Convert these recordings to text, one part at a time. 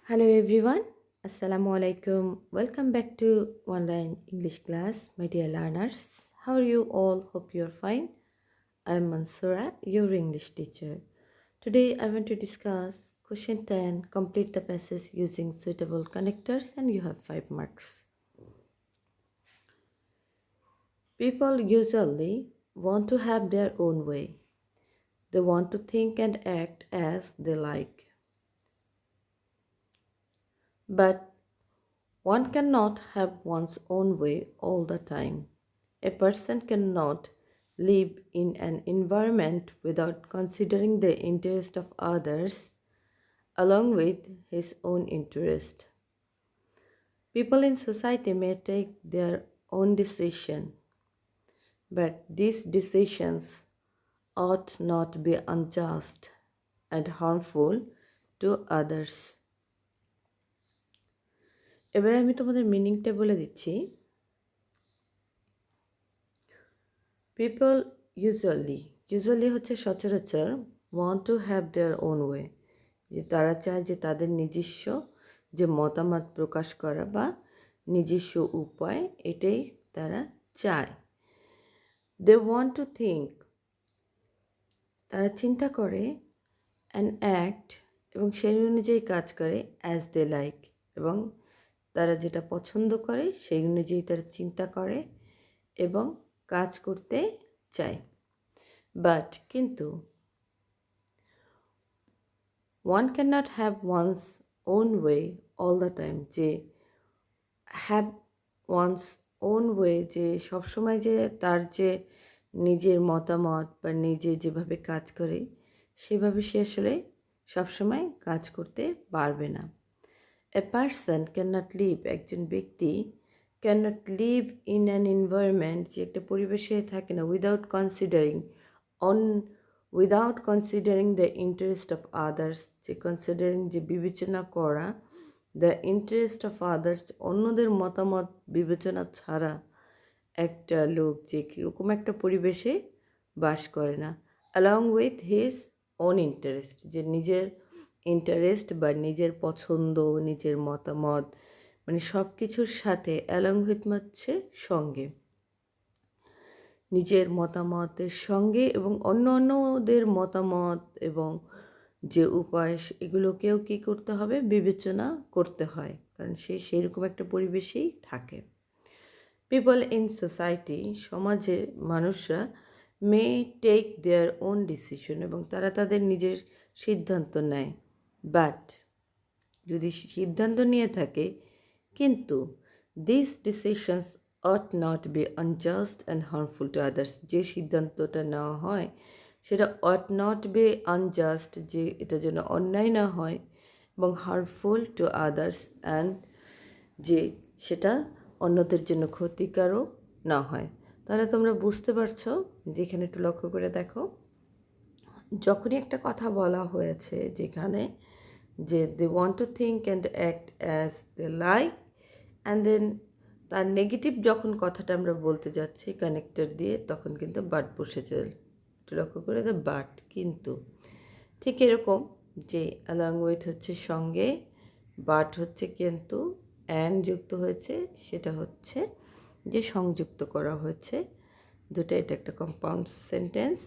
Hello everyone, Assalamu alaikum. Welcome back to online English class, my dear learners. How are you all? Hope you're fine. I'm Mansoora, your English teacher. Today I want to discuss question 10. Complete the passage using suitable connectors, and you have 5 marks. People usually want to have their own way. They want to think and act as they like. But one cannot have one's own way all the time. A person cannot live in an environment without considering the interest of others along with his own interest. People in society may take their own decision, but these decisions ought not be unjust and harmful to others. এবারে আমি তোমাদের মিনিংটা বলে দিচ্ছি। People usually হচ্ছে সচরাচর want to have their own way, যে তারা চায় যে তাদের নিজস্ব যে মতামত প্রকাশ করা বা নিজস্ব উপায়, এটাই তারা চায়। দে ওয়ান্ট টু থিঙ্ক, তারা চিন্তা করে, অ্যান্ড অ্যাক্ট, এবং সেই অনুযায়ী কাজ করে, অ্যাজ দে লাইক, এবং তারা যেটা পছন্দ করে সেই অনুযায়ী তারা চিন্তা করে এবং কাজ করতে চায়। বাট কিন্তু one cannot have one's own way all the time, যে have one's own way, যে সবসময় যে তার যে নিজের মতামত বা নিজে যেভাবে কাজ করে সেভাবে সে আসলে সবসময় কাজ করতে পারবে না। এ পার্সন ক্যানট লিভ, একজন ব্যক্তি cannot live in an environment, যে একটা পরিবেশে থাকে না, without considering the interest of others, যে কনসিডারিং যে বিবেচনা করা, দ্য ইন্টারেস্ট অফ আদার্স অন্যদের মতামত বিবেচনা ছাড়া একটা লোক যে কীরকম একটা পরিবেশে বাস করে না। Along with his own interest, যে নিজের ইন্টারেস্ট বা নিজের পছন্দ, নিজের মতামত, মানে সব কিছুর সাথে, অ্যালং উইথ হচ্ছে সঙ্গে, নিজের মতামতের সঙ্গে এবং অন্যদের মতামত এবং যে উপায়, এগুলোকেও কী করতে হবে, বিবেচনা করতে হয়, কারণ সে সেইরকম একটা পরিবেশেই থাকে। পিপল ইন সোসাইটি, সমাজের মানুষরা may take their own decision, এবং তারা তাদের নিজের সিদ্ধান্ত নেয়। বাট যদি সিদ্ধান্ত নিয়ে থাকে, কিন্তু this decisions ought not be unjust and harmful to others, যে সিদ্ধান্তটা নেওয়া হয় সেটা ought not be unjust, যে এটা যেন অন্যায় না হয়, এবং harmful to others, and যে সেটা অন্যদের জন্য ক্ষতিকারক না হয়। তাহলে তোমরা বুঝতে পারছো যে এখানে একটু লক্ষ্য করে দেখো, যখনই একটা কথা বলা হয়েছে যেখানে যে they want to think and act as they like, and then তার নেগেটিভ যখন কথাটা আমরা বলতে যাচ্ছি কানেক্টর দিয়ে, তখন কিন্তু বাট বসেছে, একটু লক্ষ্য করে দে, বাট কিন্তু। ঠিক এরকম যে অ্যালং উইথ হচ্ছে সঙ্গে, বাট হচ্ছে কিন্তু, অ্যান্ড যুক্ত হয়েছে, সেটা হচ্ছে যে সংযুক্ত করা হয়েছে দুটো, এটা একটা compound sentence.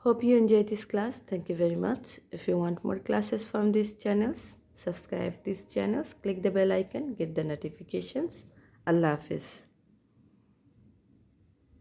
Hope you enjoy this class. Thank you very much. If you want more classes from these channels, subscribe these channels, click the bell icon, get the notifications. Allah Hafiz.